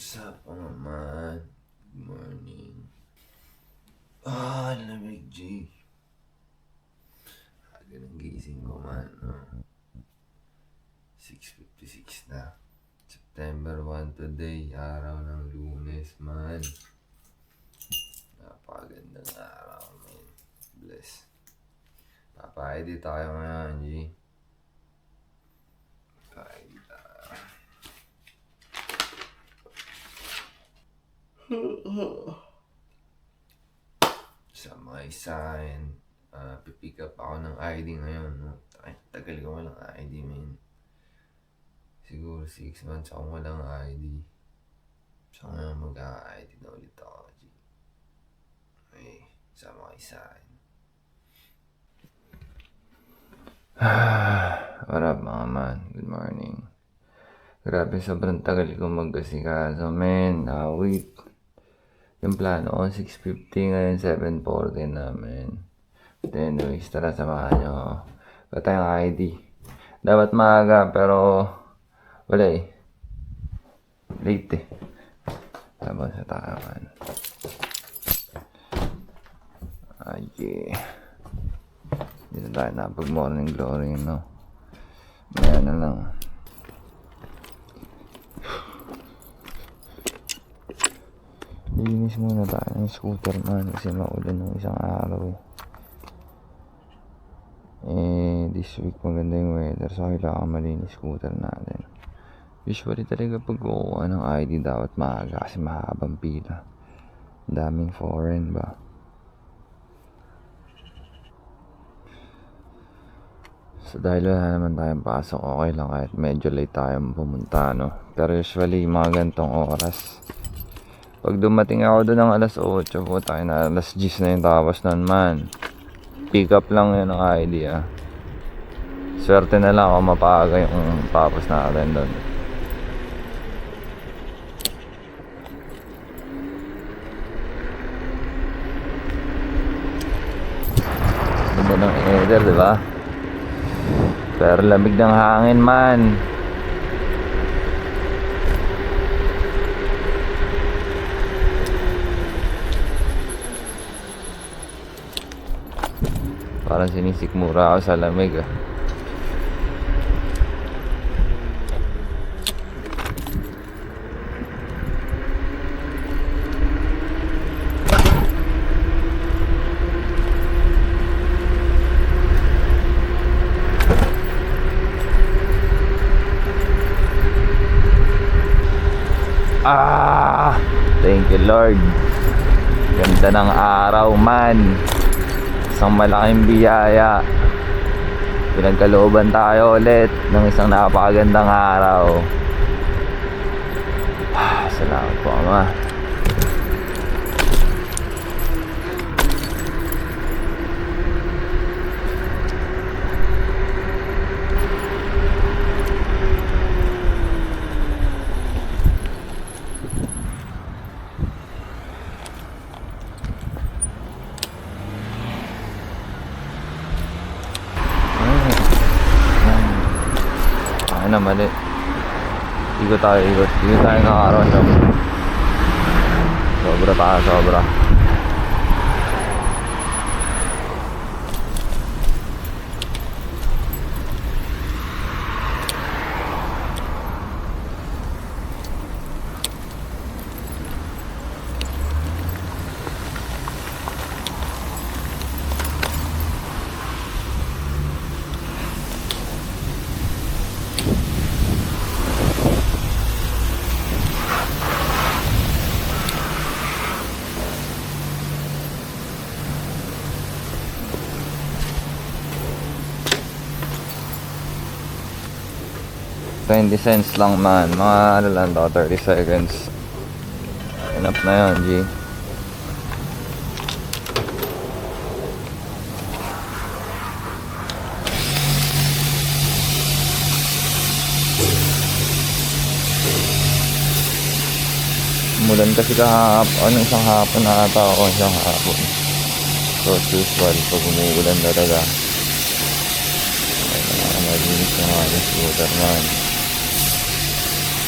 Sa pa naman. Good morning. Lamig, G. Aga ng gising ko man, no? 6:56 na. September 1 today, araw ng Lunes, man. Napakagandang araw, man. Bless. Papa-ID tayo ngayon, G. Papa-ID tayo. Sa mga sign, pipick up ako ng ID ngayon, no? Ay, tagal ko walang ID, man. Siguro 6 months akong walang ID. So ngayon mag-ID na ulit ako, G. Okay, sa mga sign. What up, mga man? Good morning. Grabe, sobrang tagal ko mag-asikaso, man. Wait. Yung plano ko, 6:50, ngayon 7:40 namin. But anyways, tara, samahan nyo. Wala tayong ID. Dapat maaga, pero wala eh. Late eh. Tapos sa takan. Okay. Dito tayo na pag morning glory, no? Maya na lang. Linis muna tayo ng scooter, man, kasi maulan ng isang araw this week maganda yung weather, so kailangan malinis scooter natin. Usually talaga pag kukuha ng ID dapat maaga kasi mahabang pila, daming foreign ba. So dahil wala naman tayong pasok, okay lang kahit medyo late tayo pumunta, no? Pero usually mga gantong oras, pag dumating ako doon ng alas 8, po tayo na alas 10 na yung tapos nun, man. Pick up lang yun ng ID, ah. Swerte na lang ako mapaga yung tapos natin doon. Ganda ng ether, diba? Pero lamig ng hangin, man. Parang sinisikmura ako sa lamig, ah. Thank you, Lord. Ganda ng araw, man. Isang malaking biyaya. Pinagkalooban tayo ulit ng isang napakagandang araw. Salamat po, Ama. Na mali. Ikot tayo ng araw. Sobra. $0.20 lang, man. Mga ano lang daw, 30 seconds. Enough na yun, G. Umulan kasi kahapon, isang hapon na ata ako, isang hapon. So as usual, pag umuulan talaga, ay malinis yung aking scooter, man.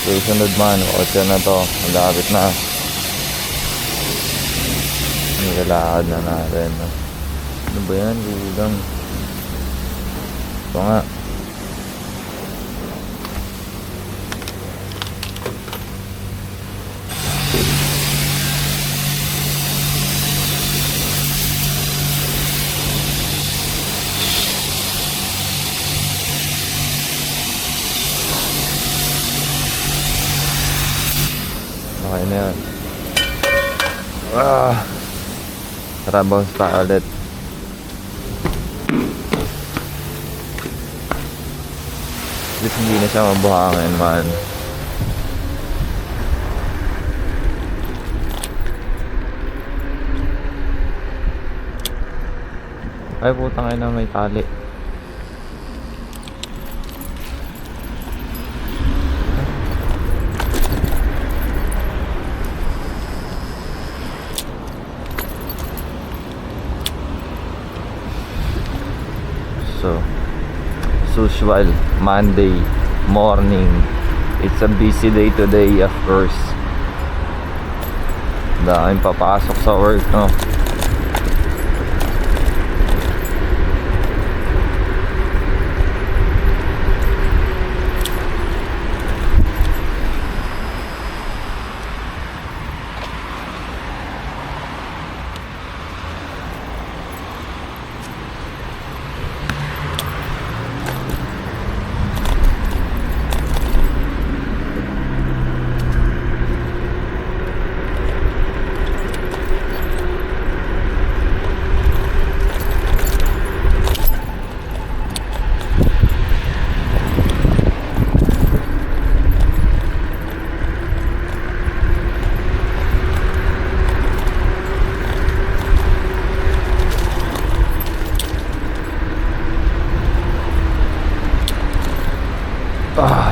Okay, sunod man. Kotse na to. Malapit na. Nilalakad na natin. No? Ano ba yan? Gulang. Ito nga. Okay na yan. Tara, bounce pa ulit. At least hindi na siya mabuhangin man. Ay putang ina, may tali. So, as usual, Monday morning. It's a busy day today, of course. Daming papasok sa work, no?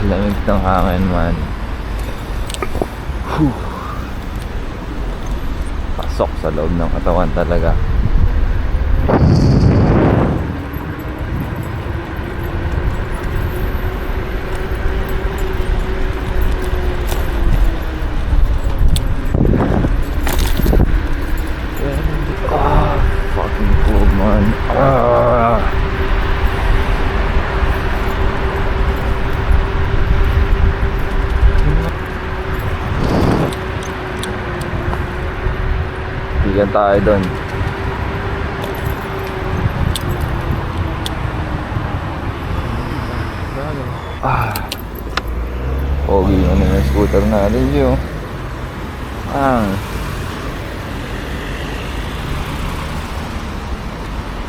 Lamig ng hangin man. Whew. Pasok sa loob ng katawan talaga. Fucking cold man. Bigyan tayo doon. Pogi mo na yung scooter natin yun.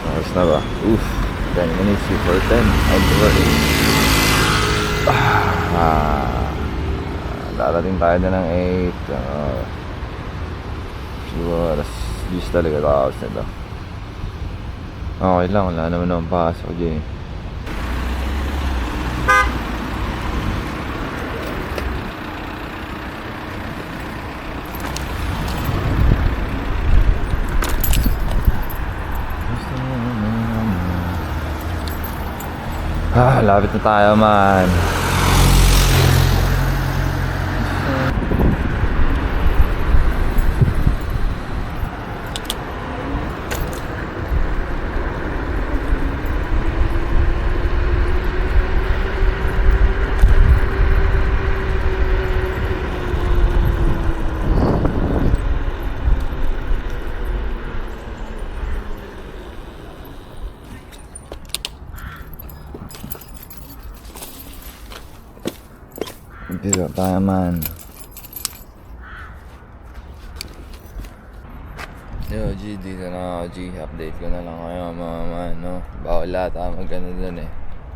Ayos na ba? Oof, 10 minutes before 10. I'm ready. Darating tayo na ng 8. Siguro alas 10 talaga kaos nito. Okay lang, wala naman akong pasok dyan. Lapit na tayo man. Dito tayo man. Yo G, dito na ako G. Update ko na lang kayo mga man, no? Bawal lahat maganda dun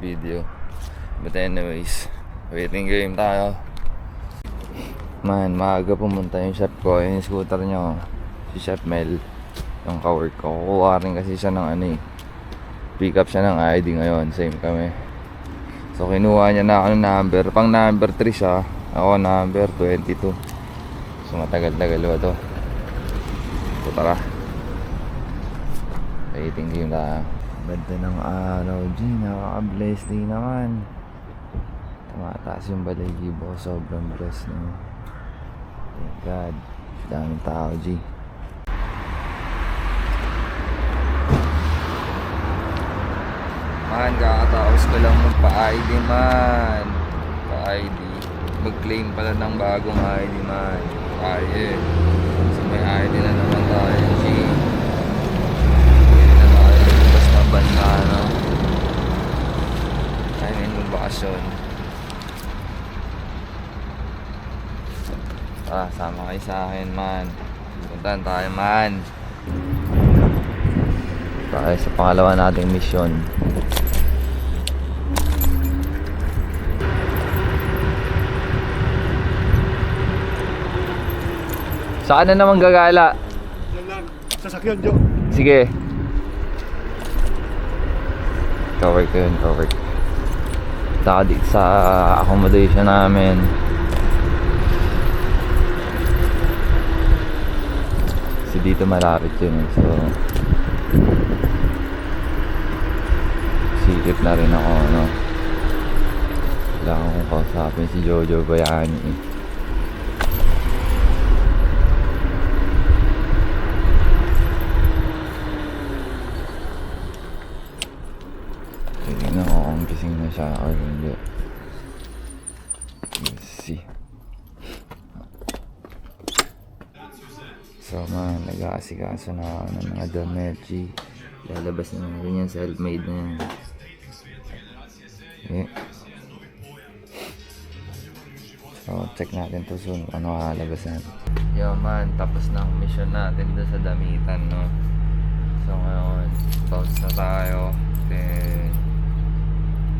video. But anyways, waiting game tayo. Man, maaga pumunta yung chef ko. Yung scooter nyo, si Chef Mel, yung ka-work ko. Kukuha rin kasi siya ng pick up siya ng ID ngayon. Same kami. So kinuha niya na ako ng number. Pang number 3 siya. Ako number 22. So matagal-tagal ba to? So tara. Waiting game tayo. Ganda ng araw G. Nakaka-bless din naman. Tumataas yung balahibo ko, sobrang blessed no. Thank God. Daming tao, G. Man, kakataos ko lang magpa-ID man. Pa-ID. Mag-claim pala ng bagong ID man. Kaya. So may ID na naman tayo, G. Hindi na tayo lumabas na bansa, no? I mean, magbakasyon. Sama kayo sa akin, man. Puntahan tayo, man. Tayo sa pangalawa nating mission. Saan na naman gagala? Yan lang. Sasakyan, Joe. Sige. Cover ko yun, cover ko. Saka dito sa accommodation namin. Kasi dito malapit yun. So silip na rin ako, no? Kailangan kong kausapin si Jojo Bayani eh. Tingnan ko kung gising na siya or hindi. Let's see. So man, nag-aasikaso na ako ng mga damit, G. Lalabas na rin yan, self-made na yan. Okay. So, check natin to soon kung ano kakalabasan. Yo man, tapos na ang mission natin doon sa damitan, no? So ngayon, bounce na tayo. Then,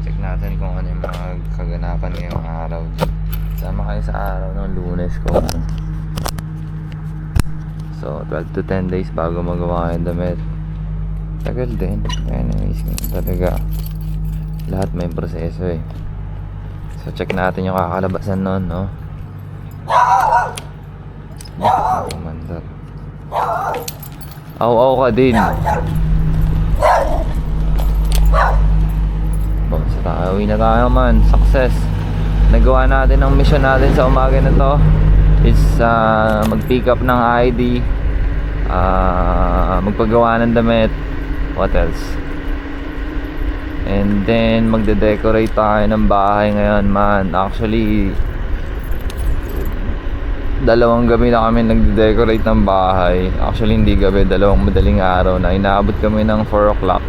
check natin kung ano yung mga kaganapan ngayong araw. Sama kayo sa araw ng Lunes ko. So, 12 to 10 days bago magawa yung damit. Tagal din. Anyways, talaga lahat may proseso eh. So check natin yung kakalabasan nun, no? Kumandar. Aw ka din. Basta tayo, uwi na tayo man. Success. Nagawa natin ang mission natin sa umaga na to. Is mag-pick up ng ID, magpagawa ng damit. What else? And then magde-decorate tayo ng bahay ngayon, man. Actually, dalawang gabi na kami nagde-decorate ng bahay. Actually hindi gabi, dalawang madaling araw na. Inaabot kami ng 4 o'clock.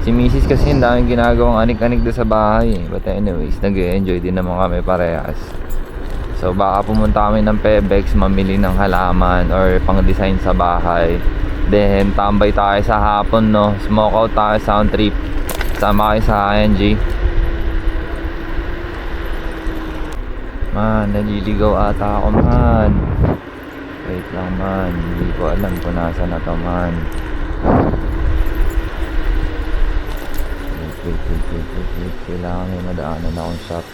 Si Mrs. kasi ang daming ginagawang anik-anik doon sa bahay. But anyways, nag-enjoy din naman kami parehas. So baka pumunta kami ng Pebex, mamili ng halaman or pang-design sa bahay. Then tambay tayo sa hapon, no? Smoke out tayo, sound trip. Sama kayo sa ING. Man, naliligaw ata ako, man. Wait lang, man. Hindi ko alam kung nasa na to, man. Wait. Kailangan may madaanan akong shop.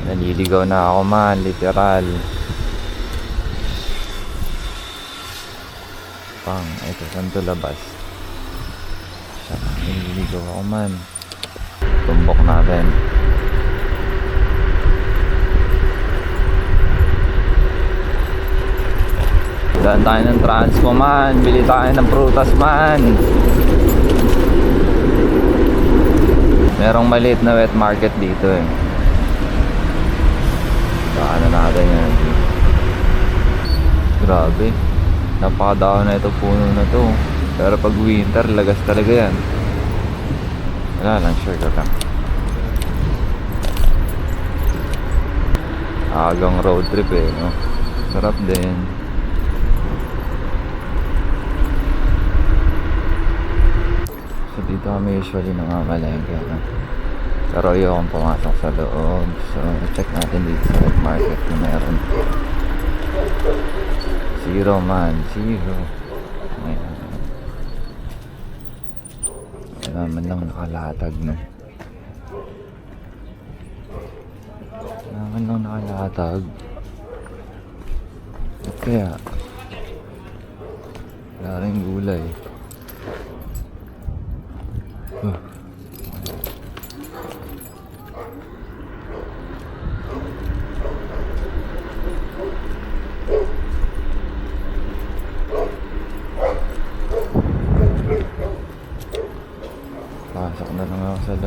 Naliligaw na ako, man. Literal. Ito, saan to labas? Siya, naliligaw ako, man. Tumbok natin. Daan tayo ng transpo, man. Bili tayo ng prutas, man. Merong maliit na wet market dito eh. Saka na natin yan. Grabe. Napakadao na ito puno na to. Pero pag winter, lagas talaga yan. Wala lang, sure ka lang. Agang road trip eh, no? Sarap din. So dito kami usually nangamalengke, no? Pero ayokong pumasok sa loob. So check natin dito sa wet market kung meron. Zero, man, zero. Ayan. Wala man lang nakalatag, no? Wala man lang nakalatag. At kaya wala rin gulay.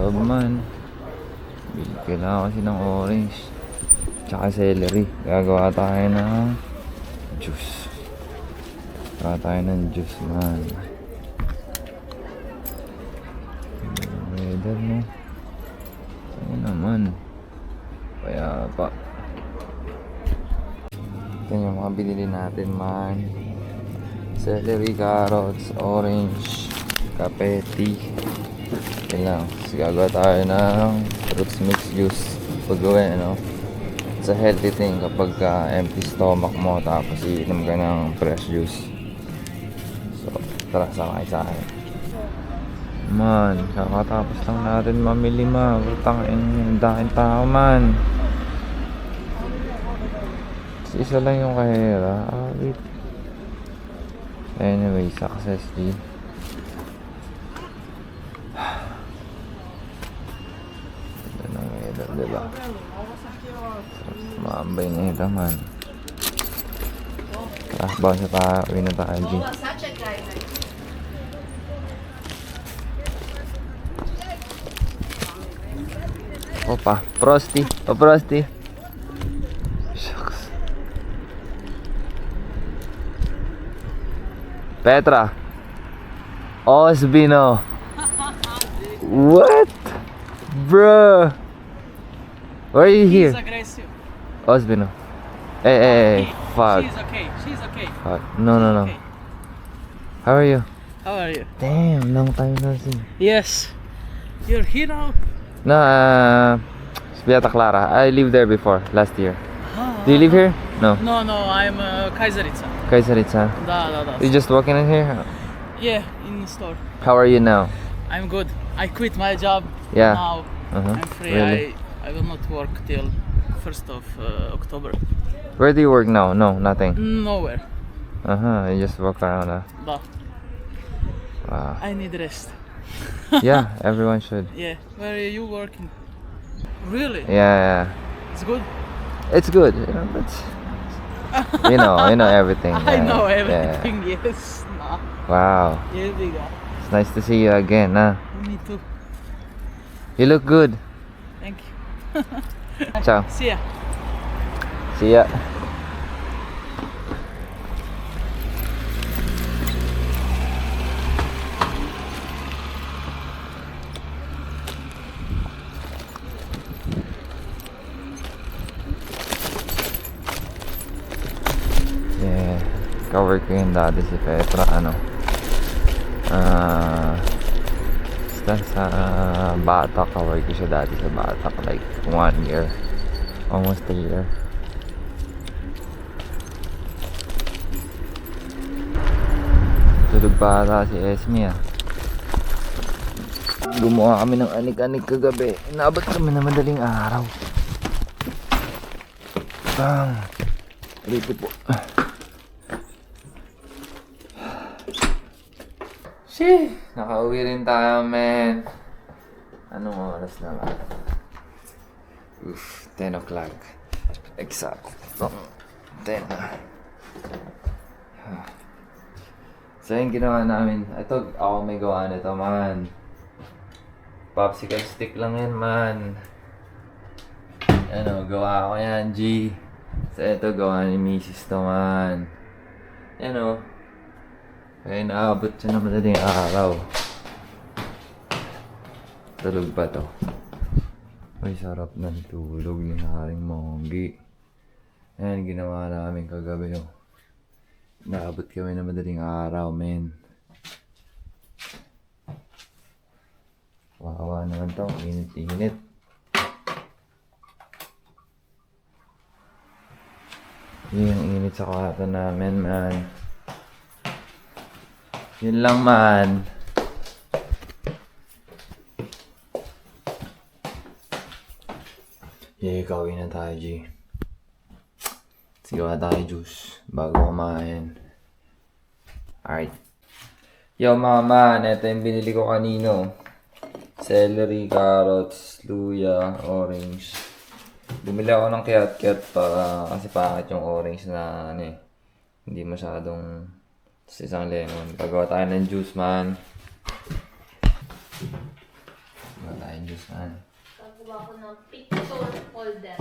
loob man. Kailangan kasi ng orange. Tsaka celery. Gagawa tayo ng juice. Gagawa tayo ng juice man. Weather no. Ayun naman. Kaya pa. Ito yung mga binili natin man. Celery, carrots, orange, kape, tea. Yan lang. So, gagawa tayo ng fruits mix juice. Pag-gawin, ano? It's a healthy thing kapag empty stomach mo tapos iinom ka ng fresh juice. So, tara, sakay sa akin. Man, kakatapos lang natin mamili ma. Utang ang daking tao man. Isa lang yung kahera. Wait. Anyway, success G. Ito na nga, diba? Maambay na ito man. Tara, bawang sa tayo. Uwi na tayo G. Opa, Frosty. O Frosty. Shucks. Petra. Osbino. What? Bro. Why are you here? He's aggressive. Osbino. Hey, fuck. She's okay. She's okay. Fuck. No. Okay. How are you? How are you? Damn, long time no see. Yes. You're here now? No, Beata Clara. I lived there before, last year. Do you live here? No. No, I'm Kaiseritsa. Kaiseritsa. Da. You just walking in here? Yeah, in the store. How are you now? I'm good. I quit my job. Yeah. Now Uh-huh. I'm free. Really? I will not work till 1st of October. Where do you work now? No, nothing. Nowhere. You just walk around. Da. Wow. I need rest. Yeah, everyone should. Yeah. Where are you working? Really? Yeah. It's good. It's good, but you know everything. I know Yeah. everything. Yes. Nah. Wow, Yeah, bigga. it's nice to see you again. Me too. You look good. Thank you. Ciao. See ya. See ya. Yeah, cover ko yun dati si Petra, basta sa Batak, cover ko siya dati sa Batak, like 1 year, almost a year. Tulog pa ata si Esme Gumawa kami ng anik-anik kagabi, inabot kami na madaling araw. Bang! Dito po. Shit! Nakauwi rin tayo, man. Anong oras na ba? 10 o'clock. Exact. 10 na. So yung ginawa namin, ito ako may gawa nito, man. Popsicle stick lang yan, man. Gawa ko yan, G. So ito gawa ni Mrs. to, man. Kaya naabot siya na madaling araw. Tulog pa to. Ay, sarap ng tulog ni Haring Monggi. Ayan, ginawa namin kagabi, oh. Naabot kami na madaling araw, men. Wawa naman to, init-init. Yung init sa kwarto namin, man. Yun lang, man. Yeah, gawin na tayo, G. Sigawa tayo juice bago kumain. Alright. Yo, mga man, ito yung binili ko kanino. Celery, carrots, luya, orange. Bumili ako ng kiyat-kiyat para kasi pangit yung orange na hindi masyadong isang lemon. Gagawa tayo ng juice, man. Wala tayong juice man. Gagawa ko ng picture folder.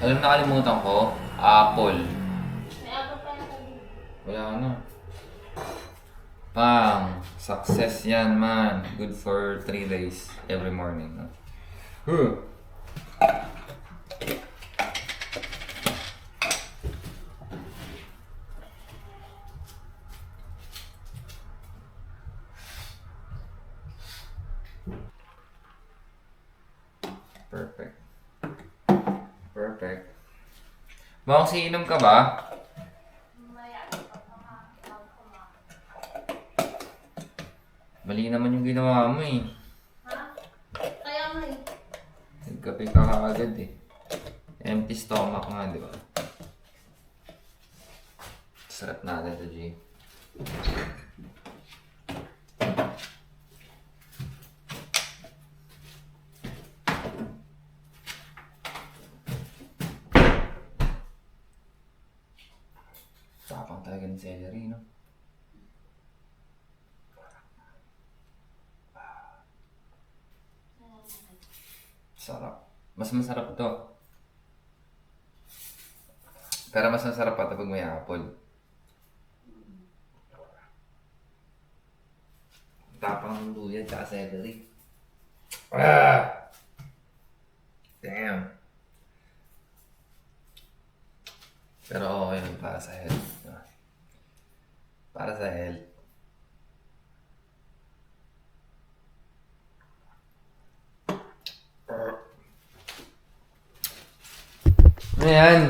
Alam na nakalimutan ko, apple. May ako pa yung Wala na. Pang, success yan man. Good for 3 days every morning. No? Perfect. Perfect. Inom ka ba? maya. Mali naman yung ginawa mo eh. Ha? Kaya nga eh. Nagkape ka kaagad eh. Empty stomach nga, di ba? Sarap natin ito, G. Tapang talaga ng celery, no? Sarap. Mas masarap to. Pero mas masarap pa ito pag may apple. Tapang ng luya at celery. Ah! Damn. Pero okay yun para sa health. Para sa health. Ano yan?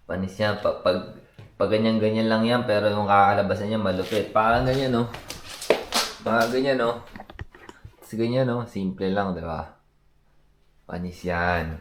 Panis yan. Pag ganyan-ganyan lang yan, pero yung kakalabasan niya malupit. Parang ganyan, no? Parang ganyan, no? Kasi ganyan, no? Simple lang, di ba? Panis yan.